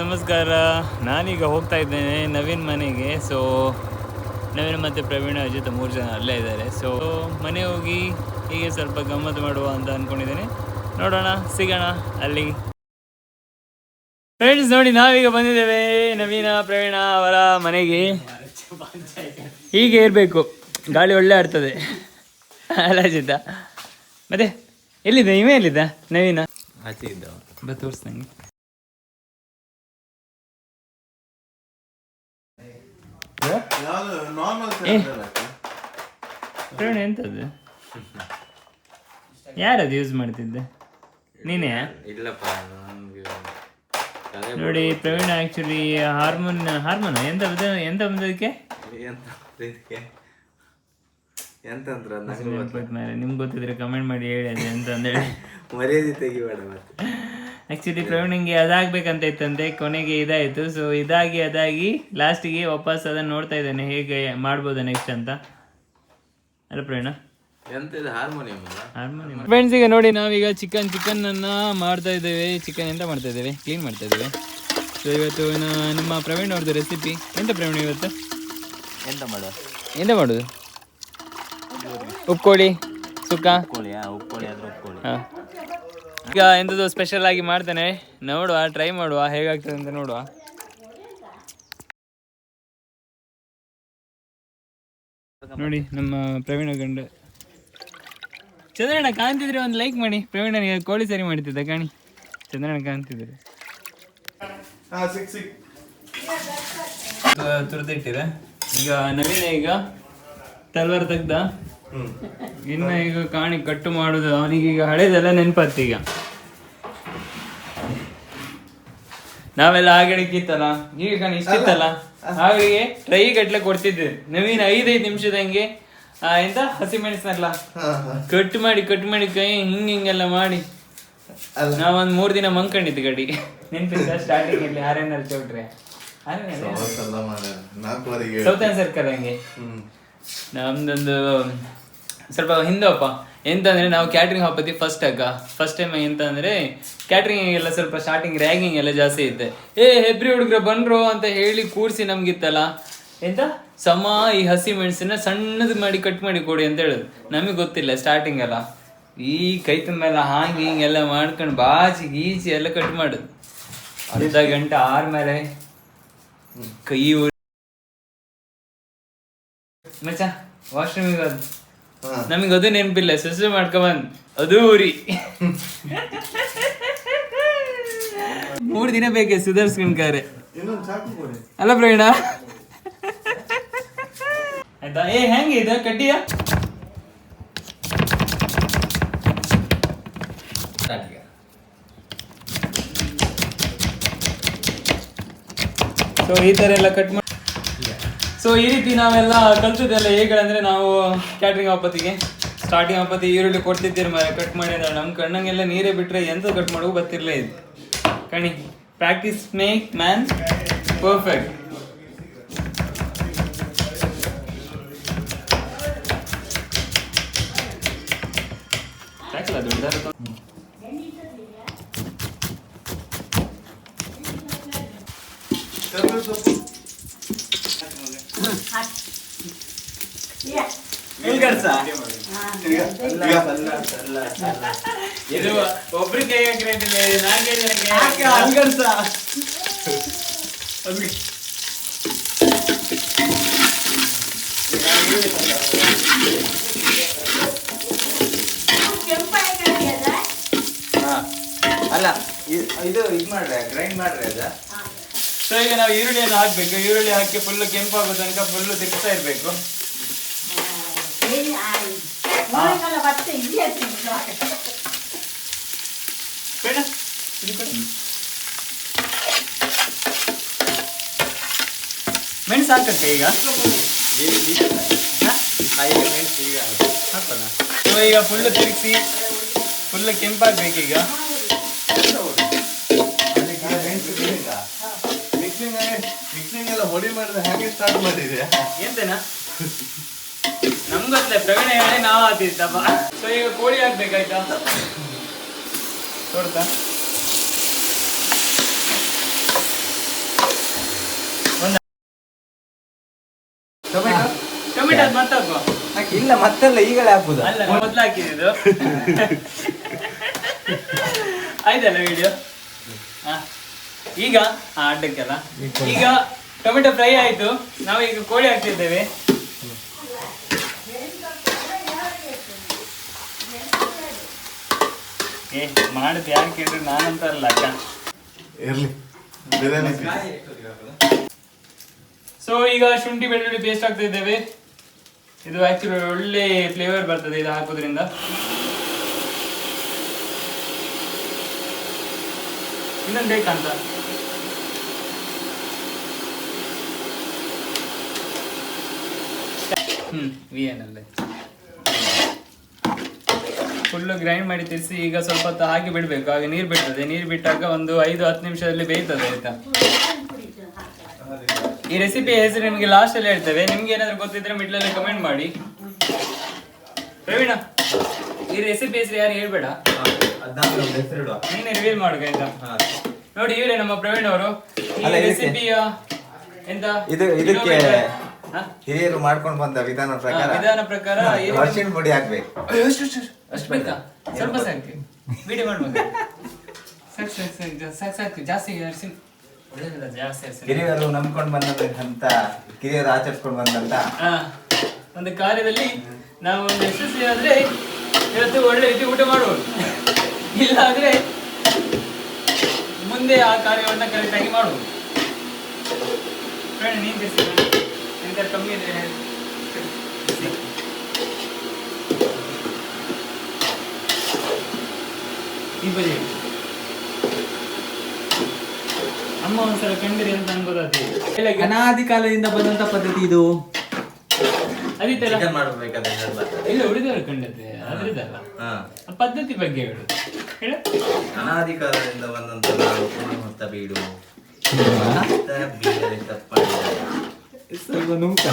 ನಮಸ್ಕಾರ. ನಾನೀಗ ಹೋಗ್ತಾ ಇದ್ದೇನೆ ನವೀನ್ ಮನೆಗೆ. ಸೊ ನವೀನ್ ಮತ್ತು ಪ್ರವೀಣ ಜೊತೆ 3 ಜನ ಅಲ್ಲೇ ಇದ್ದಾರೆ. ಸೊ ಮನೆ ಹೋಗಿ ಹೀಗೆ ಸ್ವಲ್ಪ ಗಮ್ಮತ್ತು ಮಾಡುವ ಅಂತ ಅಂದ್ಕೊಂಡಿದ್ದೇನೆ. ನೋಡೋಣ, ಸಿಗೋಣ ಅಲ್ಲಿ. ಫ್ರೆಂಡ್ಸ್ ನೋಡಿ, ನಾವೀಗ ಬಂದಿದ್ದೇವೆ ನವೀನ ಪ್ರವೀಣ ಅವರ ಮನೆಗೆ. ಹೀಗೆ ಇರಬೇಕು, ಗಾಳಿ ಒಳ್ಳೆ ಆಡ್ತದೆ ಅಲ್ಲ ಜಿದ್ದ. ಮತ್ತೆ ಎಲ್ಲಿದ್ದ ಎಲ್ಲಿದ್ದ ನವೀನ? ಆಚೆ ಇದ್ದ, ತೋರಿಸ್ದಂಗೆ. ಪ್ರವೀಣ ಎಂತದ್ದು? ಯಾರದು ಯೂಸ್ ಮಾಡ್ತಿದ್ದೆ? ನೀನೇ? ಇಲ್ಲಪ್ಪ, ನೋಡಿ ಪ್ರವೀಣ ಆಕ್ಚುಲಿ ಹಾರ್ಮೋನ್ ಎಂತ ಬಂದದಕ್ಕೆ ನಿಮ್ಗೆ ಗೊತ್ತಿದ್ರೆ ಕಮೆಂಟ್ ಮಾಡಿ ಹೇಳಿ ಅದು ಎಂತ ಅಂದೇಳಿ. ಮರ್ಯಾದೆ ತೆಗಿಬೇಡ ಮತ್ತೆ. ಆಕ್ಚುಲಿ ಪ್ರವೀಣಂಗೆ ಅದಾಗಬೇಕಂತ ಇತ್ತಂತೆ, ಕೊನೆಗೆ ಇದಾಯಿತು. ಸೊ ಅದಾಗಿ ಲಾಸ್ಟಿಗೆ ವಾಪಸ್ ಅದನ್ನು ನೋಡ್ತಾ ಇದ್ದಾನೆ, ಹೇಗೆ ಮಾಡ್ಬೋದಾ ನೆಕ್ಸ್ಟ್ ಅಂತ. ಅಲ್ಲ ಪ್ರವೀಣ? ಹಾರ್ಮೋನಿಯಂ. ಫ್ರೆಂಡ್ಸ್, ಈಗ ನೋಡಿ ನಾವೀಗ ಚಿಕನ್ ಅನ್ನ ಮಾಡ್ತಾ ಇದ್ದೇವೆ. ಚಿಕನ್ ಎಂತ ಮಾಡ್ತಾ ಇದ್ದೇವೆ? ಕ್ಲೀನ್ ಮಾಡ್ತಾ ಇದ್ದೇವೆ. ಸೊ ಇವತ್ತು ನಮ್ಮ ಪ್ರವೀಣ್ ಅವ್ರದ್ದು ರೆಸಿಪಿ. ಎಂತ ಪ್ರವೀಣ್ ಇವತ್ತು ಎಂತ ಮಾಡೋದು? ಉಪ್ಕೋಳಿ ಸುಕ್ಕ. ಹಾಂ, ಈಗ ಎಂಥದ್ದು ಸ್ಪೆಷಲ್ ಆಗಿ ಮಾಡ್ತಾನೆ. ನೋಡುವ, ಟ್ರೈ ಮಾಡುವ ಹೇಗಾಗ್ತದೆ ಅಂತ ನೋಡುವ. ನೋಡಿ ನಮ್ಮ ಪ್ರವೀಣ ಗಂಡ ಚಂದ್ರಣ್ಣ ಕಾಣ್ತಿದ್ರೆ ಒಂದು ಲೈಕ್ ಮಾಡಿ. ಪ್ರವೀಣನಿಗೆ ಕೋಳಿ ಸರಿ ಮಾಡ್ತಿದ್ದ ಕಾಣಿ. ಚಂದ್ರಣ್ಣ ಕಾಣ್ತಿದ್ರೆ ತುರ್ದಿಟ್ಟಿರ. ಈಗ ನವೀನ ಈಗ ತಲ್ವಾರ್ ತೆಗ್ದ. ಇನ್ನು ಈಗ ಕಾಣಿ ಕಟ್ಟು ಮಾಡುದು. ಅವನಿಗೀಗ ಹಳೇದೆಲ್ಲ ನೆನಪತ್ತು. ಈಗ ನಾವೆಲ್ಲ ಆಗಡಿಕ್ಕಿತ್ತಲ್ಲ, ಈಗ ಕಾಣಿ ಇಷ್ಟಿತ್ತಲ್ಲ, ಹಾಗೆ ಟ್ರೈ ಗಟ್ಲೆ ಕೊಡ್ತಿದ್ದೆ. ನವೀನ 5 ನಿಮಿಷದಂಗೆ ಎಂತ ಹಸಿಮೆಣಸನ್ನೆಲ್ಲ ಕಟ್ ಮಾಡಿ ಕೈ ಹಿಂಗೆಲ್ಲ ಮಾಡಿ ನಾವೊಂದ್ 3 ದಿನ ಮಂಕೊಂಡಿದ್ದು ಗಡಿ. ನೆನ್ಪಿದ್ದ ಸ್ಟಾರ್ಟಿಂಗ್ ಅಲ್ಲಿ RNR ಚೌಟ್ರೆ ಸೌತನ್ ಸರ್ಕಲ್ ಹಂಗೆ. ನಮ್ದೊಂದು ಸ್ವಲ್ಪ ಹಿಂದಪ್ಪ ಎಂತಂದ್ರೆ, ನಾವು ಕ್ಯಾಟ್ರಿಂಗ್ ಹಾಪತ್ತಿ ಫಸ್ಟ್ ಟೈಮ್. ಎಂತ ಅಂದ್ರೆ ಕ್ಯಾಟ್ರಿಂಗ್ ಎಲ್ಲ ಸ್ವಲ್ಪ ಸ್ಟಾರ್ಟಿಂಗ್ ರ್ಯಾಗಿಂಗ್ ಎಲ್ಲ ಜಾಸ್ತಿ ಇತ್ತೆ. ಹೆಬ್ರಿ ಹುಡುಗ್ರ ಬನ್ರೋ ಅಂತ ಹೇಳಿ ಕೂರ್ಸಿ ನಮ್ಗಿತ್ತಲ್ಲ ಎಂತ ಈ ಹಸಿ ಮೆಣಸನ್ನ ಸಣ್ಣದು ಮಾಡಿ ಕಟ್ ಮಾಡಿ ಕೊಡಿ ಅಂತ ಹೇಳುದು. ನಮಗೆ ಗೊತ್ತಿಲ್ಲ ಸ್ಟಾರ್ಟಿಂಗ್ ಎಲ್ಲ. ಈ ಕೈ ತುಂಬೆಲ್ಲ ಹಿಂಗೆಲ್ಲ ಮಾಡ್ಕೊಂಡು ಬಾಚಿ ಗೀಚಿ ಎಲ್ಲ ಕಟ್ ಮಾಡುದು. ಅರ್ಧ ಗಂಟೆ ಆದ್ಮೇಲೆ ಕೈ ಮಚ್ಚ ವಾಶ್ರೂಮಿಗೆ ಅದು ನಮಗೆ ಅದು ನೆನಪಿಲ್ಲ. ಸುಸು ಮಾಡ್ಕೊಂಬಂದ್ ಅದು ಊರಿ 3 ದಿನ ಬೇಕೆ ಸುಧಾರಿಸ್ಕೊಂಡ್ಕಾರೆ. ಅಲ್ಲ ಪ್ರವೀಣ? ಆಯ್ತಾ? ಹೆಂಗೆ ಇದೆ ಕಡ್ಡಿಯ? ಸೊ ಈ ತರ ಎಲ್ಲ ಕಟ್ ಮಾಡಿ. ಸೊ ಈ ರೀತಿ ನಾವೆಲ್ಲ ಕಲ್ತದೆಲ್ಲ ಹೇಗಂದ್ರೆ, ನಾವು ಕ್ಯಾಟ್ರಿಂಗ್ ಹಬ್ಬತ್ತಿಗೆ ಸ್ಟಾರ್ಟಿಂಗ್ ಹಬ್ಬತ್ತಿ ಈರುಳ್ಳಿ ಕೊಡ್ತಿದ್ದೀರಿ ಮರ ಕಟ್ ಮಾಡಿ ಅಂದ್ರೆ ನಮ್ಮ ಕಣ್ಣಂಗೆಲ್ಲ ನೀರೇ ಬಿಟ್ರೆ ಎಂತ ಕಟ್ ಮಾಡೋಕೆ ಗೊತ್ತಿರಲೇ ಇದು ಕಣಿ. Practice make man perfect. ಇದು ಒಬ್ರಿಗೆ ಅಲ್ಲ ಇದು ಮಾಡ್ರೆ ಗ್ರೈಂಡ್ ಮಾಡ್ರೆ ಅದ. ಸೊ ಈಗ ನಾವು ಈರುಳ್ಳಿಯನ್ನು ಹಾಕ್ಬೇಕು. ಈರುಳ್ಳಿ ಹಾಕಿ ಫುಲ್ ಕೆಂಪಾಗೋ ತನಕ ಫುಲ್ ತಿರ್ಗ್ತಾ ಇರ್ಬೇಕು. ಮೆಣಸು ಹಾಕಕ್ಕೆ ಈಗ ಹಾಕೋಣ. ಸೊ ಈಗ ಫುಲ್ ತಿರುಗಿಸಿ ಫುಲ್ ಕೆಂಪಾಗ್ಬೇಕೀಗ. ಮಿಕ್ಸಿಂಗ್ ಎಲ್ಲ ಹೊಡಿ ಮಾಡಿದ್ರೆ ಹಾಗೆ ಸ್ಟಾರ್ಟ್ ಮಾಡಿದೆ ಎಂತೇನಾ? ನಮ್ಗೊತ್ತೇ ಪ್ರವೀಣ ಹೇಳಿ ನಾವು ಆತಿತ್ತಪ್ಪ. ಸೊ ಈಗ ಕೋಳಿ ಹಾಕ್ಬೇಕಾಯ್ತಾ? ನೋಡ್ತಾ ಅದು ಮತ್ತೆ ಹಾಕುವ. ಇಲ್ಲ ಮತ್ತೆಲ್ಲ ಈಗಲೇ ಹಾಕುದ? ಅಲ್ಲ ಮೊದ್ಲು ಹಾಕಿದ್ದು ಆಯ್ತಲ್ಲ ವಿಡಿಯೋ. ಈಗ ಅಡ್ಡಕ್ಕೆಲ್ಲ ಈಗ ಟೊಮೆಟೊ ಫ್ರೈ ಆಯ್ತು. ನಾವು ಈಗ ಕೋಳಿ ಹಾಕ್ತಿದ್ದೇವೆ. ಮಾಡುದು ಯಾರು ಕೇಳಿದ್ರೆ ನಾನಂತ ಅಲ್ಲ ಅಕ್ಕ. ಸೊ ಈಗ ಶುಂಠಿ ಬೆಳ್ಳುಳ್ಳಿ ಪೇಸ್ಟ್ ಹಾಕ್ತಾ ಇದ್ದೇವೆ. ಇದು ಆಕ್ಚುಲಿ ಒಳ್ಳೆ ಫ್ಲೇವರ್ ಬರ್ತದೆ ಇದು ಹಾಕೋದ್ರಿಂದ. ಇನ್ನೊಂದು ಬೇಕಂತ ವಿಯನಲ್ಲೇ ಫುಲ್ಲು ಗ್ರೈಂಡ್ ಮಾಡಿ ತಿರ್ಸಿ ಈಗ ಸ್ವಲ್ಪ ಹೊತ್ತು ಹಾಕಿ ಬಿಡಬೇಕು. ಆಗ ನೀರು ಬಿಡ್ತದೆ. ನೀರು ಬಿಟ್ಟಾಗ ಒಂದು 5-10 ನಿಮಿಷದಲ್ಲಿ ಬೇಯ್ತದೆ ಆಯ್ತಾ. ಈ ರೆಸಿಪಿ ಹೆಸರು ನಿಮಗೆ ಲಾಸ್ಟಲ್ಲಿ ಹೇಳ್ತೇವೆ. ನಿಮ್ಗೆ ಏನಾದ್ರು ಗೊತ್ತಿದ್ರೆ ಮಿಡ್ಲಲ್ಲಿ ಕಮೆಂಟ್ ಮಾಡಿ. ಪ್ರವೀಣ, ಈ ರೆಸಿಪಿ ಹೆಸರು ಯಾರು ಹೇಳ್ಬೇಡ, ನೀನೇ ರಿವೀಲ್ ಮಾಡುವ ಆಯ್ತಾ. ನೋಡಿ ಇವರೇ ನಮ್ಮ ಪ್ರವೀಣ್ ಅವರು. ಈ ರೆಸಿಪಿಯ ಎಂತ ಇದಕ್ಕೆ ಹಿರಿಯರು ಮಾಡ್ಕೊಂಡು ಬಂದ ವಿಧಾನ ಪ್ರಕಾರ ಅರಿಶಿಣ ಪುಡಿ ಹಾಕ್ಬೇಕು. ಅಷ್ಟು ಬೇಕಾ? ಸ್ವಲ್ಪ ಸಾಕು. ವಿಡಿಯೋ ಮಾಡ್ಬೇಕು. ಸಾಕು ಜಾಸ್ತಿ ಅರಿಶಿಣ ಒಳ್ಳೆದಿಲ್ಲ, ಜಾಸ್ತಿ ಅರಿಶಿಣ. ಹಿರಿಯರು ನಂಬ್ಕೊಂಡು ಬಂದಂತ, ಕಿರಿಯರು ಆಚರಿಸ್ಕೊಂಡು ಬಂದಂತ ಒಂದು ಕಾರ್ಯದಲ್ಲಿ ನಾವು ಒಂದು ಯಶಸ್ವಿ ಆದ್ರೆ ಇವತ್ತು ಒಳ್ಳೆ ರೀತಿ ಊಟ ಮಾಡುವುದು. ಇಲ್ಲ ಆದ್ರೆ ಮುಂದೆ ಆ ಕಾರ್ಯವನ್ನ ಕರೆಕ್ಟ್ ಆಗಿ ಮಾಡುವುದು. ನೀನ್ ಎಂತ ಕಮ್ಮಿ ಇದ್ರೆ ಈ ಬದಿ ಅಮ್ಮ ಒಂದ್ಸಲ ಕಂಡಿರಿ ಅಂತ ಅನ್ಬೋದಾಗ್ತದೆ. ಅನಾದಿ ಕಾಲದಿಂದ ಬಂದಂತ ಪದ್ಧತಿ ಇದು. ಅದಿತ್ತಲ್ಲ ಮಾಡ್ಬೇಕಾದ್ರೆ ಇಲ್ಲ ಉಳಿದವರು ಕಂಡತೆ ಅದ್ರದಲ್ಲ ಆ ಪದ್ಧತಿ ಬಗ್ಗೆ ಹೇಳು. ಹೇಳು. ಅನಾದಿ ಕಾಲದಿಂದ ಬಂದಂತ ಹೊತ್ತ ಬೀಡು ಸ್ವಲ್ಪ ನುಂಕ.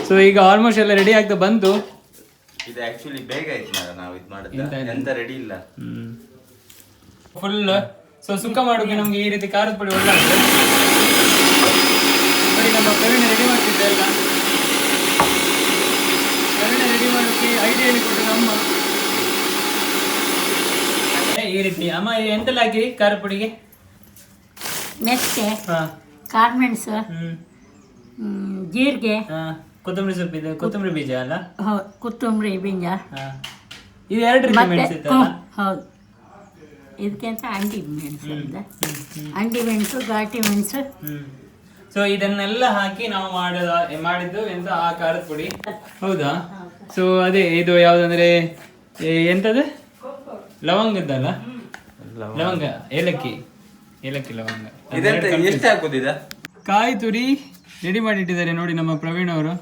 ಸೊ ಈಗ ಆಲ್ಮೋಸ್ಟ್ ಎಲ್ಲ ರೆಡಿ ಆಗ್ತಾ ಬಂತು. ಇದು ಆಕ್ಚುಲಿ ಬೇಗ ಆಯ್ತು ಮಾರ, ನಾವು ಇದು ಮಾಡಿದ್ರೆ ಎಂತ ರೆಡಿ ಇಲ್ಲ ಫುಲ್. ಸೊ ಸುಕ್ಕ ಮಾಡೋಕೆ ನಮ್ಗೆ ಈ ರೀತಿ ಖಾರದ ಪುಡಿ ಒಳ್ಳೆ ನೋಡಿ. ನಮ್ಮ ಪ್ರವೀಣ ರೆಡಿ ಮಾಡ್ತಿದ್ದೆ ಎಲ್ಲ. ಪ್ರವೀಣ ರೆಡಿ ಮಾಡೋಕೆ ಐಡಿಯಾ ಹೇಳಿಕೊಟ್ರು ನಮ್ಮ. ಈ ರೀತಿ ಅಮ್ಮ ಎಂತೆಲ್ಲ ಹಾಕಿರಿ ಖಾರದ ಪುಡಿಗೆ? ಮೆಕ್ಕೆ, ಕಾಳುಮೆಣಸು, ಜೀರಿಗೆ, ಕೊತ್ತಂಬರಿ ಸೊಪ್ಪು ಇದೆ, ಕೊತ್ತಂಬರಿ ಬೀಜ ಅಲ್ಲ? ಕೊತ್ತಂಬರಿ ಬೀಜ. ಇದು 2 ರೀತಿ ಮೆಣಸು ಇತ್ತಲ್ಲ? ಹೌದು. ಇದಕ್ಕಿಂತ ಅಂಡಿ ಮೆಣಸು ಅಂತ, ಅಂಡಿ ಮೆಣಸು, ಘಾಟಿ ಮೆಣಸು. ಸೊ ಇದನ್ನೆಲ್ಲ ಹಾಕಿ ನಾವು ಮಾಡಿದ್ದು ಎಂತ ಆ ಖಾರದ ಪುಡಿ. ಹೌದಾ? ಸೊ ಅದೇ ಇದು ಯಾವ್ದಂದ್ರೆ ಎಂತದ ಲವಂಗದ್ದಲ್ಲ? ಲವಂಗ, ಏಲಕ್ಕಿ ಲವಂಗ. ಎಷ್ಟು ಹಾಕುದಿದ? ಕಾಯಿ ತುರಿ ರೆಡಿ ಮಾಡಿ ಇಟ್ಟಿದ್ದಾರೆ ನೋಡಿ ನಮ್ಮ ಪ್ರವೀಣ್ ಅವರು.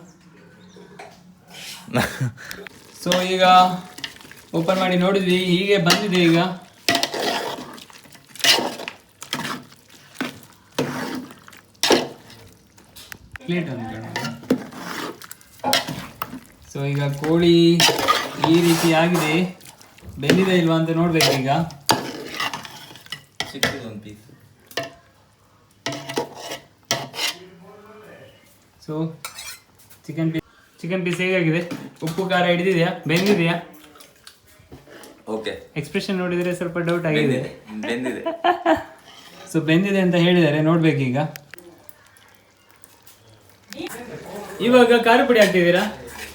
ಸೊ ಈಗ ಓಪನ್ ಮಾಡಿ ನೋಡಿದ್ವಿ, ಹೀಗೆ ಬಂದಿದೆ ಈಗ. ಪ್ಲೇಟ್ ಸೊ ಈಗ ಕೋಳಿ ಈ ರೀತಿ ಆಗಿದೆ. ಬೆಂದಿದೆ ಇಲ್ವಾ ಅಂತ ನೋಡ್ಬೇಕು ಈಗ. ಸೊ ಚಿಕನ್ ಪೀಸ್ ಹೇಗಾಗಿದೆ? ಉಪ್ಪು ಖಾರ ಹಿಡಿದಿದೆಯಾ? ಬೆಂದಿದೆಯಾ? ಓಕೆ. ಎಕ್ಸ್ಪ್ರೆಷನ್ ನೋಡಿದ್ರೆ ಸ್ವಲ್ಪ ಡೌಟ್ ಆಗಿದೆ. ಬೆಂದಿದೆ. ಸೊ ಬೆಂದಿದೆ ಅಂತ ಹೇಳಿದ್ದಾರೆ, ನೋಡ್ಬೇಕೀಗ. ಇವಾಗ ಖಾರ ಪುಡಿ ಹಾಕ್ತಿದ್ದೀರಾ?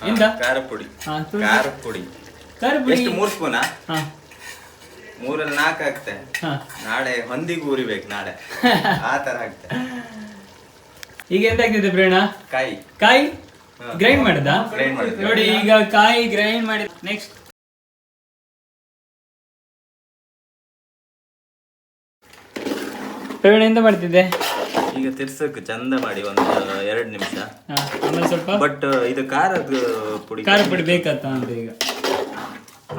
ಎಂತ ಖಾರ ಪುಡಿ? ಖಾರ ಪುಡಿ ಎಷ್ಟು? 3 ಸ್ಪೂನಾ? 3ರಲ್ಲಿ 4 ಹಾಕ್ತೆ. ಹಾ, ನಾಳೆ ಹೊಂದಿಗೂ ಉರಿಬೇಕು ನಾಳೆ. ಆ ತರ ಹಾಕ್ತೆ. ಈಗ ಎಂತ ಆಗ್ತಿದೆ ಪ್ರೇರಣ? ಕಾಯಿ ಗ್ರೈಂಡ್ ಮಾಡಿದ ನೋಡಿ. ಈಗ ಕಾಯಿ ಗ್ರೈಂಡ್ ಮಾಡಿ ನೆಕ್ಸ್ಟ್ ಪ್ರವೀಣ ಎಂತ ಮಾಡ್ತಿದ್ದೆ? ಈಗ ತಿರ್ಸಕ್ ಚಂದ ಮಾಡಿ ಒಂದು 2 ನಿಮಿಷ. ಆಮೇಲೆ ಸ್ವಲ್ಪ ಬಟ್ ಇದು ಖಾರದ ಪುಡಿ ಬೇಕಂತ ಅಂತ ಈಗ.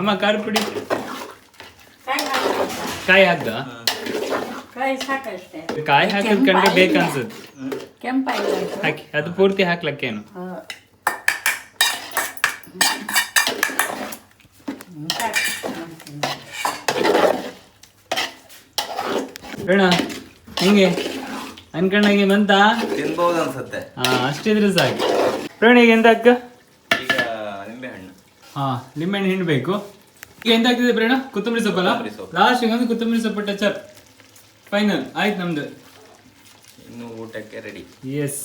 ಅಮ್ಮ ಖಾರ ಪುಡಿ ಕಾಯಿ ಹಾಕ್ದ? ಕಾಯಿ ಸಾಕಷ್ಟೇ. ಕಾಯಿ ಹಾಕಿದ್ ಕಂಡ್ರೆ ಬೇಕನ್ಸುತ್ತೆ. ಕೆಂಪಾಗಿ ಹಾಕಿ ಅದು ಪೂರ್ತಿ ಹಾಕ್ಲಕ್ಕೇನು? ಬೇಡ ಹಿಂಗೆ ಅನ್ಕೊಂಡಾಗೆ ಬಂತ ತಿನ್ಬಹುದು ಅನ್ಸುತ್ತೆ. ಅಷ್ಟಿದ್ರೆ ಸಾಕು. ಪ್ರವೀಣಿಗೆ ಎಂತ ಅಕ್ಕ? ಈಗ ನಿಂಬೆಹಣ್ಣು. ನಿಂಬೆಹಣ್ಣು ಹಿಂಡಬೇಕು. ಈಗ ಎಂತ ಆಗ್ತಿದೆ ಪ್ರೇಣ? ಕೊತ್ತಂಬರಿ ಸೊಪ್ಪಲ್ಲ? ಲಾಸ್ಟ್ ಒಂದು ಕೊತ್ತಂಬರಿ ಸೊಪ್ಪು ಟಚ್ ಫೈನಲ್ ಆಯ್ತು ನಮ್ದು. ಇನ್ನು ಊಟಕ್ಕೆ ರೆಡಿ. ಎಸ್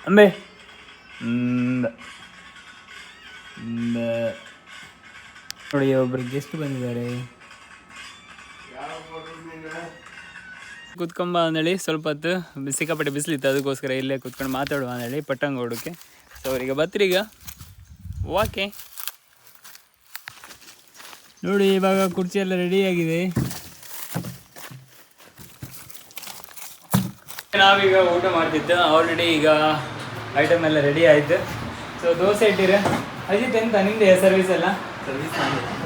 ಅಂಬೆ ನೋಡಿ ಒಬ್ರು ಗೆಸ್ಟ್ ಬಂದಿದ್ದಾರೆ. ಕುತ್ಕೊಂಬ ಅಂದೇಳಿ ಸ್ವಲ್ಪ ಹೊತ್ತು ಸಿಕ್ಕಾಪಟ್ಟೆ ಬಿಸಿಲಿತ್ತು, ಅದಕ್ಕೋಸ್ಕರ ಇಲ್ಲೇ ಕುತ್ಕೊಂಡು ಮಾತಾಡುವ ಅಂದೇಳಿ ಪಟ್ಟಂಗ ಹೊಡೋಕ್ಕೆ. ಸೊ ಅವ್ರೀಗ ಬತ್ತೀಗ ಓಕೆ ನೋಡಿ. ಇವಾಗ ಕುರ್ಚಿ ಎಲ್ಲ ರೆಡಿಯಾಗಿದೆ. ನಾವೀಗ ಊಟ ಮಾಡ್ತಿದ್ದು ಆಲ್ರೆಡಿ. ಈಗ ಐಟಮ್ ಎಲ್ಲ ರೆಡಿ ಆಯ್ತು. ಸೊ ದೋಸೆ ಇಟ್ಟಿರ ಅಜಿತ್, ಎಂತ ನಿಂದೆ ಸರ್ವಿಸ್ ಎಲ್ಲ?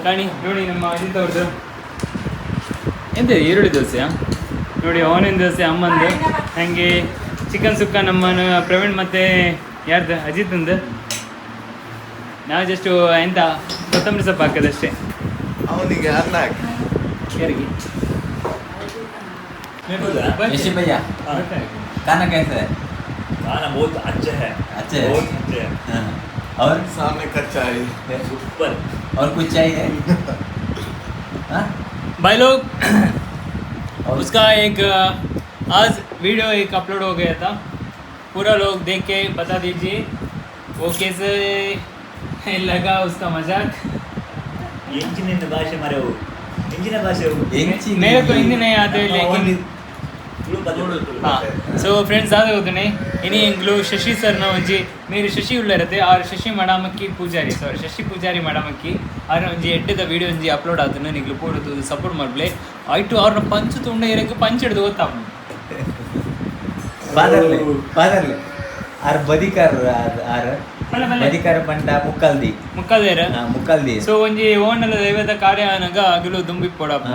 ಕಾಣಿ ನೋಡಿ ನಮ್ಮ ಅಜಿತ್ ಅವ್ರದ್ದು ಎಂತ ಈರುಳ್ಳಿ ದೋಸೆಯಾ ನೋಡಿ, ಆನಿಯನ್ ದೋಸೆ ಅಮ್ಮಂದು, ನನಗೆ ಚಿಕನ್ ಸುಕ್ಕ ನಮ್ಮನು ಪ್ರವೀಣ್ ಮತ್ತು ಯಾರ್ದು ಅಜಿತಂದು. ನಾವು ಜಸ್ಟು ಎಂತ ಕೊತ್ತಂಬರಿ ಸೊಪ್ಪು ಹಾಕೋದಷ್ಟೇ. ಅವನಿಗೆ ಅನ್ನ ಹಾಕಿ ಯಾರಿಗೆ? यशी भैया खाना कैसा है? खाना बहुत अच्छा है, अच्छा है? बहुत अच्छा है। हाँ। और सामने कच्चा है सुपर। और कुछ चाहिए? हाँ? भाई लोग और उसका एक आज वीडियो एक अपलोड हो गया था, पूरा लोग देख के बता दीजिए वो कैसे लगा उसका मजाक. ಎಂಚಿನ ಭಾಷೆ ಮರೆವು, ಎಂಚಿನ ಭಾಷೆ मेरे को हिंदी नहीं आते लेकिन हाँ. सो फ्रेंड्स आते होते नहीं इन्हीं इंग्लू शशि सर ना ಒಂಜಿ मेरे शशि उल्ले रहते और शशि मडामक्की पूजारी सॉरी शशि पूजारी मडामक्की और ಒಂಜಿ ಎಡ್ಡದ ವಿಡಿಯೋ ಒಂಜಿ ಅಪ್ಲೋಡ್ ಆತನ ನಿಗ್ಲು ಪೂರತು ಸಪೋರ್ಟ್ ಮಾಡ್ಲೆ ಐಟು ಅವ್ರನ್ನ ಪಂಚು ತುಂಡ ಇರಕ್ಕೆ ಪಂಚ್ ಹಿಡಿದು ಗೊತ್ತಾಗ ಬಾದರ್ಲೆ ಬಾದರ್ಲೆ ಆರ್ ಬದಿಕಾರ್ ಆರ್ ಬದಿಕಾರ ಪಂಡ ಮುಕ್ಕಲ್ದಿ ಮುಕ್ಕಲ್ದೇರ ಮುಕ್ಕಲ್ದಿ. ಸೊ ಒಂಜಿ ಓಣಲ ದೈವದ ಕಾರ್ಯ ಅನಗ ಅಗಲು ದುಂಬಿ ಪೋಡಪ್ಪ.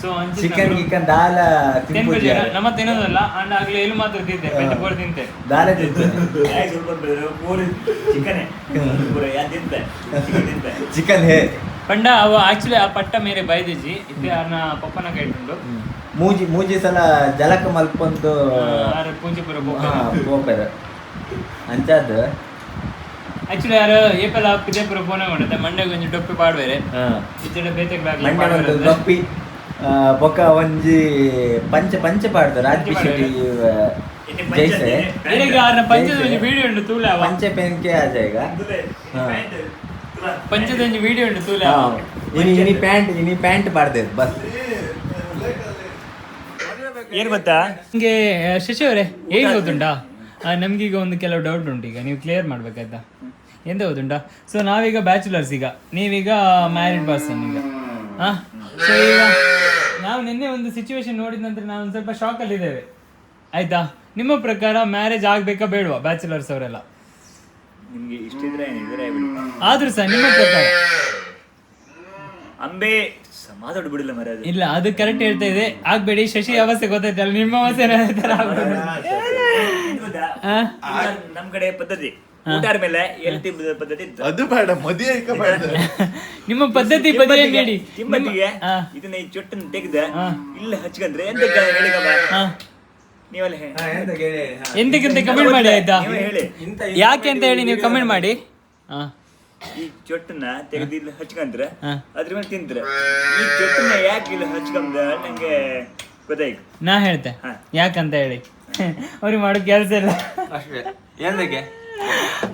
ಸೊ ಚಿಕನ್ ಗಿಕನ್ ದಾಲ ತಿನ್ಪುಜಿ ನಮ್ಮ ತಿನ್ನೋದಲ್ಲ ಅಂಡ್ ಆಗ್ಲೇ ಎಲ್ಲಿ ಮಾತ್ರ ತಿಂತೆ ಪೆದ್ದ ಪೋರ್ ತಿಂತೆ ದಾಲ ತಿಂತೆ ಚಿಕನ್ ಹೇ ಪಂಡ ಅವ ಆಕ್ಚುಲಿ ಆ ಪಟ್ಟ ಮೇರೆ ಬೈದಿಜಿ ಇತ್ತೆ ಅರ್ನ ಪಪ್ಪನ ಕೈಟುಂಡು ಮೂಜಿ ಮೂಜಿ ಸಲ ಜಲಕ ಮಲ್ಪಂತು ಆರ ಪೂಂಜಿಪುರ ಬೋಪೆರ ಅಂಚಾದ ಆಕ್ಚುಲಿ ಯಾರು ಏಪಲ ಪಿದೇಪುರ ಪೋನೆ ಮಾಡುತ್ತೆ ಮಂಡ್ಯ ಒಂಜಿ ಡೊಪ್ಪಿ ಪಾಡ್ಬೇರೆ ಇಚ್ಚಡೆ ಬೇತೆಗ್ ಮಂಡ್ಯ ಒಂದು ದಪ್ಪಿ ಬೊಕ್ಕ ಒಂಜಿ ಪಂಚ ಪಂಚ ಪಾಡ್ದು ರಾಜ್ಯ ಜೈಸೆ ಈಗ ಆರ್ನ ಪಂಚದ ಒಂಜಿ ವಿಡಿಯೋ ಉಂಟು ತೂಲೆ ಅವ ಪಂಚ ಪೆನ್ಕೆ ಆಜ ಈಗ ಪಂಚದ ಒಂಜಿ ವಿಡಿಯೋ ಉಂಟು ತೂಲೆ ಇನಿ ಪ್ಯಾಂಟ್ ಪಾಡ್ದೆ ಬಸ್. ಏನು ಗೊತ್ತಾ ನಿಮಗೆ ಶಶಿ ಅವರೇ ಏನು ಗೊತ್ತುಂಟಾ, ನಮಗೀಗ ಒಂದು ಕೆಲವು ಡೌಟ್ ಉಂಟು, ಈಗ ನೀವು ಕ್ಲಿಯರ್ ಮಾಡ್ಬೇಕಾಯ್ತಾ? ಎಂತ ಗೊತ್ತುಂಟಾ, ಸೊ ನಾವೀಗ ಬ್ಯಾಚುಲರ್ಸ್, ಈಗ ನೀವೀಗ ಮ್ಯಾರಿಡ್ ಪರ್ಸನ್ ಈಗ. ಸೊ ಈಗ ನಾವು ನಿನ್ನೆ ಒಂದು ಸಿಚುವೇಶನ್ ನೋಡಿದ ನಂತರ ನಾವು ಒಂದು ಸ್ವಲ್ಪ ಶಾಕಲ್ಲಿದ್ದೇವೆ ಆಯ್ತಾ. ನಿಮ್ಮ ಪ್ರಕಾರ ಮ್ಯಾರೇಜ್ ಆಗಬೇಕಾ ಬೇಡವಾ ಬ್ಯಾಚುಲರ್ಸ್ ಅವರೆಲ್ಲ? ನಿಮ್ಗೆ ಇಷ್ಟಿದ್ರೆ ಏನಿದ್ರೆ ಆದ್ರೂ ಸಹ ನಿಮ್ಮ ಪ್ರಕಾರ ಅಂಬೆ ಮಾತಾಡು ಬಿಡಿಲ್ಲ ಮರ ಅದು. ಇಲ್ಲ, ಅದು ಕರೆಕ್ಟ್ ಹೇಳ್ತಾ ಇದೆ. ಆಗ್ಬೇಡಿ, ಶಶಿ ಅವಸ್ಥೆ ಗೊತ್ತಾಯ್ತಲ್ಲ, ನಿಮ್ಮ ಅವಸ್ಥೆ ನಮ್ ಕಡೆ ಪದ್ಧತಿ ಊಟ ಆದ್ಮೇಲೆ ಎಲ್ಲಿ ತಿಂಬುದ ಪದ್ಧತಿ ಇತ್ತು. ಅದು ಬೇಡ ಮದುವೆ ನಿಮ್ಮ ಪದ್ಧತಿ ಬದಿಯ ನೀಡಿ ತಿಮ್ಮತ್ತಿಗೆ ಇದನ್ನ ಈ ಚೊಟ್ಟನ್ನು ತೆಗೆದ ಇಲ್ಲ ಹಚ್ಕೊಂಡ್ರೆ ಎಂತ ಹೇಳಿಕಮ್ಮ ನೀವಲ್ಲ ಎಂತಕ್ಕಿಂತ ಕಮೆಂಟ್ ಮಾಡಿ ಆಯ್ತಾ, ಹೇಳಿ ಯಾಕೆ ಅಂತ ಹೇಳಿ ನೀವು ಕಮೆಂಟ್ ಮಾಡಿ. ಈ ಚೊಟ್ಟನ್ನ ತೆಗೆದು ಇಲ್ಲಿ ಹಚ್ಕೊಂಡ್ರೆ ಅದ್ರ ಮೇಲೆ ತಿಂದ್ರೆ ಈ ಚೊಟ್ಟನ್ನ ಯಾಕೆ ಇಲ್ಲಿ ಹಚ್ಕೊಂಡ ನಂಗೆ ಗೊತ್ತಾಯ್ತು. ನಾ ಹೇಳ್ತೆ ಯಾಕಂತ ಹೇಳಿ, ಅವ್ರಿಗೆ ಮಾಡೋ ಕೆಲಸ ಇಲ್ಲ ಅಷ್ಟೇ ಏನಕ್ಕೆ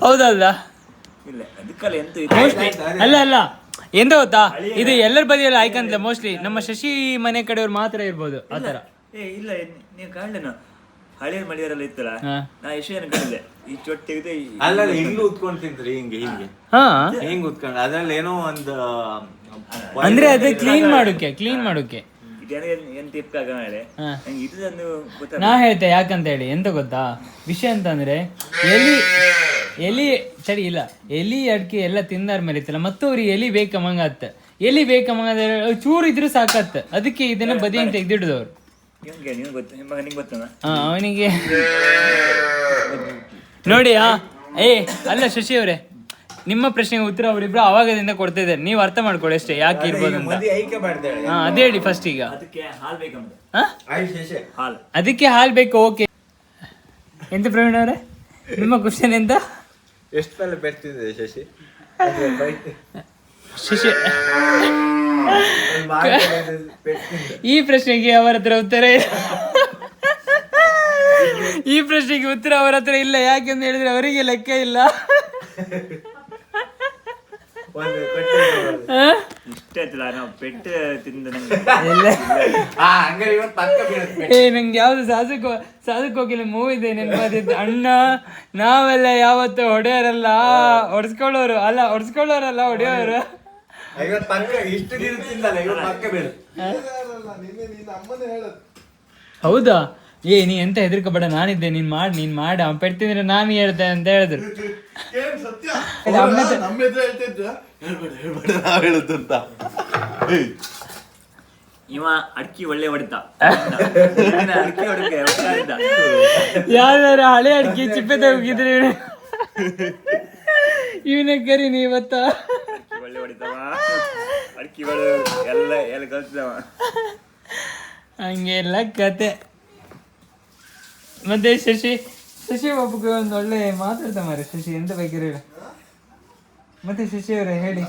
ಹೌದಲ್ಲ. ಇಲ್ಲ ಅದಕ್ಕಲ್ಲ ಎಂತ ಮೋಸ್ಟ್ಲಿ ಅಲ್ಲ ಅಲ್ಲ ಎಂತ ಗೊತ್ತಾ, ಇದು ಎಲ್ಲರ ಬದಿಯಲ್ಲಿ ಆಯ್ಕಂತ ಮೋಸ್ಟ್ಲಿ ನಮ್ಮ ಶಶಿ ಮನೆ ಕಡೆಯವ್ರು ಮಾತ್ರ ಇರ್ಬೋದು ಆತರ. ಇಲ್ಲ ನೀವು ಕಾಣ್ಲೇನು ಹಳಿಯರ್ ಮಳಿಯರೆಲ್ಲ ಇತ್ತಲ್ಲ, ನಾ ಎಷ್ಟು ಜನ ಕಂಡಿದ್ದೆ ಈ ಚೊಟ್ಟು ತೆಗೆದು ಅಲ್ಲ ಹಿಂಗ್ ಉತ್ಕೊಂಡ್ ತಿಂತ್ರಿ ಹಿಂಗೆ ಹಿಂಗ್ ಉತ್ಕೊಂಡು ಅದ್ರಲ್ಲಿ ಏನೋ ಒಂದು ಅಂದ್ರೆ ಅದು ಕ್ಲೀನ್ ಮಾಡೋಕೆ ಎಂತ ಇಪ್ಪಾಗ ಮೇಲೆ ನಂಗೆ ಇದೊಂದು ನಾ ಹೇಳ್ತೆ ಯಾಕಂತ ಹೇಳಿ. ಎಂತ ಗೊತ್ತಾ ವಿಷಯ ಅಂತಂದ್ರೆ, ಎಲಿ ಸರಿ ಇಲ್ಲ, ಎಲಿ ಅಡ್ಕೆ ಎಲ್ಲ ತಿಂದಾದ್ಮೇಲೆ ಇತ್ತಲ್ಲ ಮತ್ತು ಅವ್ರಿಗೆ ಎಲಿ ಬೇಕಮ್ಮಂಗತ್ತ. ಎಲಿ ಬೇಕಮ್ಮಂಗ ಚೂರು ಇದ್ರು ಸಾಕತ್ತ, ಅದಕ್ಕೆ ಇದನ್ನ ಬದಿಯನ್ನು ತೆಗ್ದಿಡುದವ್ರು. ಅವನಿಗೆ ನೋಡಿ. ಅಲ್ಲ ಶಶಿ ಅವರೇ, ನಿಮ್ಮ ಪ್ರಶ್ನೆಗೆ ಉತ್ತರ ಅವರಿಬ್ರು ಅವಾಗದಿಂದ ಕೊಡ್ತಾ ಇದ್ದಾರೆ, ನೀವು ಅರ್ಥ ಮಾಡ್ಕೊಳ್ಳಿ ಅಷ್ಟೇ ಯಾಕೆ ಇರ್ಬೋದು ಅಂತ. ಮದಿ ಐಕೆ ಮಾಡ್ತಾಳೆ. ಹಾ ಅದೇ ಹೇಳಿ ಫಸ್ಟ್ ಈಗ. ಅದಕ್ಕೆ ಹಾಲು ಬೇಕಂತ. ಹಾ ಆಯ್ತು ಶಶಿ. ಹಾಲು ಅದಕ್ಕೆ ಹಾಲು ಬೇಕು. ಓಕೆ ಎಂತ ಪ್ರವೀಣ್ ಅವರೇ ನಿಮ್ಮ ಕ್ವಶನ್ ಎಂತ? ಎಷ್ಟು ಸಲ ಬೆಡ್ತಿದ್ದೆ ಶಶಿ? ಶಿಷ್ಯ ಈ ಪ್ರಶ್ನೆಗೆ ಅವರ ಹತ್ರ ಉತ್ತರ ಇಲ್ಲ. ಈ ಪ್ರಶ್ನೆಗೆ ಉತ್ತರ ಅವರ ಹತ್ರ ಇಲ್ಲ. ಯಾಕೆಂತ ಹೇಳಿದ್ರೆ ಅವರಿಗೆ ಲೆಕ್ಕ ಇಲ್ಲ. ಇಷ್ಟ ಆಯ್ತಲ್ಲ ನಾವು ಪೆಟ್ಟು ತಿಂದ ನಂಗೆ. ನಂಗೆ ಯಾವ್ದು ಸಾಧಕ್ ಹೋಗಿಲ್ಲ ಮೂವಿದೆ ನೆನಪಾದಿತ್ತು. ಅಣ್ಣ ನಾವೆಲ್ಲ ಯಾವತ್ತು ಹೊಡೆಯೋರಲ್ಲ, ಹೊಡ್ಸ್ಕೊಳ್ಳೋರು ಅಲ್ಲ, ಹೊಡ್ಸ್ಕೊಳ್ಳೋರಲ್ಲ ಹೊಡೆಯೋರು. ಇಷ್ಟು ದಿನ ತಿಂದಲ್ಲ, ಇವತ್ತು ಪಕ್ಕ ಬೇಡ. ನಿನ್ನೆ ನಿನ್ನ ಅಮ್ಮನೇ ಹೇಳದ್. ಹೌದಾ? ನೀ ಎಂತ ಹೆದರ್ಕಬೇಡ, ನಾನಿದ್ದೆ, ನೀನ್ ಮಾಡ ಅವ್ನು ಪೆಡ್ತಿದ್ರೆ ನಾನು ಹೇಳ್ತೆ ಅಂತ ಹೇಳಿದ್ರು. ಏನ್ ಸತ್ಯ? ನಮ್ಮ ಎದುರು ಹೇಳ್ತಿದ್ರ ಹೇಳ್ಬೇಡ ನಾವ್ ಹೇಳುದು ಅಂತ. ಇವ ಅಡ್ಕಿ ಒಳ್ಳೆ ಹೊಡಿತ. ಅಡ್ಕಿ ಹೊಡಕ್ಕೆ ಯಾವ್ದಾರು ಹಳೆ ಅಡಿಕೆ ಚಿಪ್ಪೆ ತೆಗಿದ್ರೆ ಇವನ ಕರಿ ನೀ ಇವತ್ತ. ಒಳ್ಳೆ ಹೊಡಿತಾವ ಅಡ್ಕಿಗಳು ಎಲ್ಲ ಕಲ್ತಿದವ. ಹಂಗೆಲ್ಲ ಕತೆ. ಮತ್ತೆ ಶಶಿ ಒಬ್ಬಗೆ ಒಂದು ಒಳ್ಳೆ ಮಾತಾಡ್ತಾ ಮಾರಿ. ಶಶಿ ಎಂತ ಬೇಕಿರ ಹೇಳಿ. ಮತ್ತೆ ಶಶಿ ಅವರೇ ಹೇಳಿ.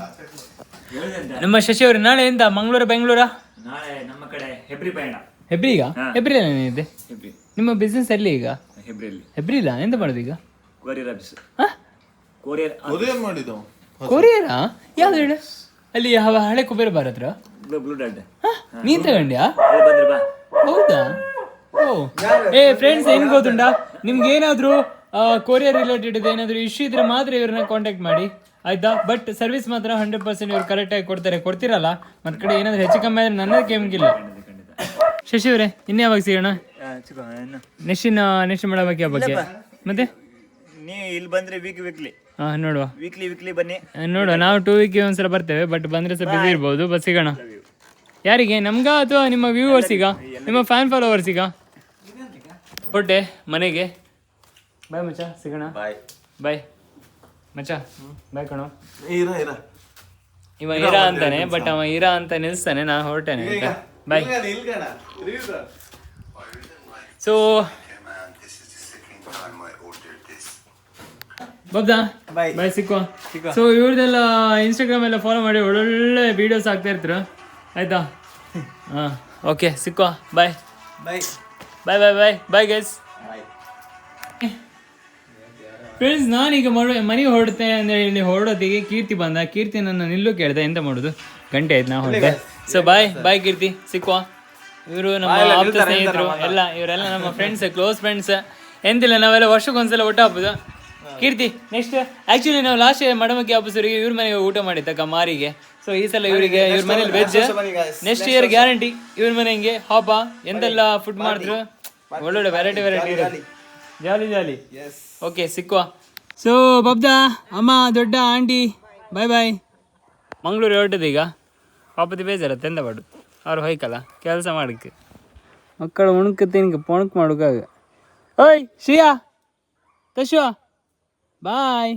ನಮ್ಮ ಶಶಿ ಅವ್ರೆ ನಾಳೆ ಎಂತ ಮಂಗಳೂರ ಬೆಂಗಳೂರ? ನಾಳೆ ನಮ್ಮ ಕಡೆ ಹೆಬ್ರಿ ಪಯಣ. ಹೆಬ್ರಿಗ? ಹೆಬ್ರಿಲ ಏನಿದೆ ಹೆಬ್ರಿ. ನಿಮ್ಮ ಬಿಸ್ನೆಸ್ ಎಲ್ಲಿ ಈಗ? ಹೆಬ್ರಿಯಲ್ಲಿ. ಹೆಬ್ರಿಲ ಎಂತ ಮಾಡೋದು ಈಗ? Courier office. ಹಾ ಕೊರಿಯರ್ ಅದೇನ್ ಮಾಡಿದವ? ಕೊರಿಯರಾ? ಯಾವ್ದು ಹೇಳು? ಅಲ್ಲಿ ಹಳೆ ಕುಬೇರ ಬಾರ್ ಹತ್ರ. Blue dot. ನೀನ್ ತಗೊಂಡ್ಯಾ? ಬಂದ್ರೆ ಬಾ. ಹೌದಾ? ಓ ಫ್ರೆಂಡ್ಸ್ ಏನ್ ಗೊತ್ತುಂಟಾ, ನಿಮ್ಗೆ ಏನಾದ್ರು ಕೊರಿಯರ್ ರಿಲೇಟೆಡ್ ಏನಾದ್ರು ಇಶ್ಯೂ ಇದ್ರೆ ಮಾತ್ರ ಇವ್ರನ್ನ ಕಾಂಟ್ಯಾಕ್ಟ್ ಮಾಡಿ ಆಯ್ತಾ. ಬಟ್ ಸರ್ವಿಸ್ ಮಾತ್ರ 100% ಇವ್ರು ಕರೆಕ್ಟ್ ಆಗಿ ಕೊಡ್ತಿರಲ್ಲ. ಮತ್ ಕಡೆ ಏನಾದ್ರು ಹೆಚ್ಚು ಕಮ್ಮಿ ಆದ್ರೆ ನನ್ನದೇ ಕೇಮಂಗಿಲ್ಲ. ಶಶಿ ಅವರೇ ಇನ್ಯಾವಾಗ ಸಿಗೋಣ? ನೆಕ್ಸ್ಟ್ ಮಾಡಬೇಕು ಬಗ್ಗೆ ಮತ್ತೆ ನೀ ಇಲ್ಲಿ ಬಂದ್ರೆ ವೀಕ್ಲಿ ಹಾ ನೋಡುವ. ವೀಕ್ಲಿ ಬನ್ನಿ ನೋಡುವ. ನಾವು 2 ವೀಕ್ಗೆ ಒಂದ್ಸಲ ಬರ್ತೇವೆ, ಬಟ್ ಬಂದ್ರೆ ಸ್ವಲ್ಪ ಬಿಸಿ ಇರ್ಬೋದು. ಬಟ್ ಸಿಗೋಣ. ಯಾರಿಗೆ? ನಮ್ಗ ಅಥವಾ ನಿಮ್ಮ ವ್ಯೂವರ್ಸಿಗ, ನಿಮ್ಮ ಫ್ಯಾನ್ ಫಾಲೋವರ್ಸಿಗ? ಹೊಟ್ಟೆ ಮನೆಗೆ ಬಾಯ್ ಮಚ್ಚ, ಸಿಗೋಣ. ಬಾಯ್ ಮಚ್ಚ, ಬಾಯ್ ಕಣೋ. ಇವ ಇರಾ ಅಂತಾನೆ, ಬಟ್ ಅವ ಇರಾ ಅಂತ ನಿಲ್ಸ್ತಾನೆ, ನಾನು ಹೊರಟೇನೆ. ಬಾಯ್. ಸೊ ಬಬ್ದಾ ಬಾಯ್, ಸಿಕ್ಕುವ. ಸೊ ಇವ್ರದೆಲ್ಲ ಇನ್ಸ್ಟಾಗ್ರಾಮ್ ಎಲ್ಲ ಫಾಲೋ ಮಾಡಿ ಒಳ್ಳೊಳ್ಳೆ ವಿಡಿಯೋಸ್ ಆಗ್ತಾ ಇರ್ತಾರೆ ಆಯ್ತಾ. ಹಾಂ ಓಕೆ, ಸಿಕ್ಕುವ. ಬಾಯ್ ಬಾಯ್ ಬಾಯ್ ಬಾಯ್ ಬಾಯ್ ಬಾಯ್ ಗೈಸ್. ಫ್ರೆಂಡ್ಸ್ ನಾನೀಗ ಮನೆಗೆ ಹೊರಡ್ತೇನೆ ಅಂದರೆ ಇಲ್ಲಿ ಹೊರಡೋದಿಗೆ ಕೀರ್ತಿ ಬಂದ. ಕೀರ್ತಿ ನನ್ನ ನಿಲ್ಲು ಕೇಳ್ದೆ, ಎಂತ ಮಾಡೋದು, ಗಂಟೆ ಆಯ್ತು ನಾ ಹೊರಟೆ. ಸೊ ಬಾಯ್ ಕೀರ್ತಿ, ಸಿಕ್ಕುವ. ಇವರು ನಮ್ಮ ಆಪ್ತ ಸ್ನೇಹಿತರು ಎಲ್ಲ, ಇವರೆಲ್ಲ ನಮ್ಮ ಫ್ರೆಂಡ್ಸ್, ಕ್ಲೋಸ್ ಫ್ರೆಂಡ್ಸ್. ಎಂತಿಲ್ಲ, ನಾವೆಲ್ಲ ವರ್ಷಕ್ಕೊಂದ್ಸಲ ಊಟ ಹಾಕೋದು. ಕೀರ್ತಿ ನೆಕ್ಸ್ಟ್ ಆ್ಯಕ್ಚುಲಿ ನಾವು ಲಾಸ್ಟ್ ಮಡಮಕ್ಕಿ ಹಬ್ಬಸರಿಗೆ ಇವ್ರ ಮನೆಗೆ ಊಟ ಮಾಡಿದ್ದಕ್ಕ ಮಾರಿಗೆ. ಸೊ ಈ ಸಲ ಇವರಿಗೆ ಇವ್ರ ಮನೇಲಿ ವೆಜ್, ನೆಕ್ಸ್ಟ್ ಇಯರ್ ಗ್ಯಾರಂಟಿ ಇವ್ರ ಮನೆಗೆ ಹಬ್ಬ ಎಂತೆಲ್ಲ ಫುಡ್ ಮಾಡಿದ್ರು. ಒಳ್ಳೊಳ್ಳೆ ವೆರೈಟಿ ಇರುತ್ತೆ. ಜಾಲಿ. ಓಕೆ, ಸಿಕ್ಕುವ. ಸೊ ಬಬ್ದಾ, ಅಮ್ಮ, ದೊಡ್ಡ ಆಂಟಿ, ಬಾಯ್. ಮಂಗಳೂರು ಹೊರಟದ ಈಗ. ಪಾಪತಿ ಬೇಜಾರತ್ತೆ, ಎಂತ ಮಾಡು, ಅವ್ರು ಹೊಯ್ಕಲ್ಲ ಕೆಲಸ ಮಾಡಕ್ಕೆ. ಮಕ್ಕಳು ಉಣ್ಕತ್ತೀನಿಗೆ ಪೊಣಕ್ ಮಾಡೋಕ್ಕಾಗ. ಓಯ್ ಶ್ರೀಯಾ, ತಶುವ, ಬಾಯ್.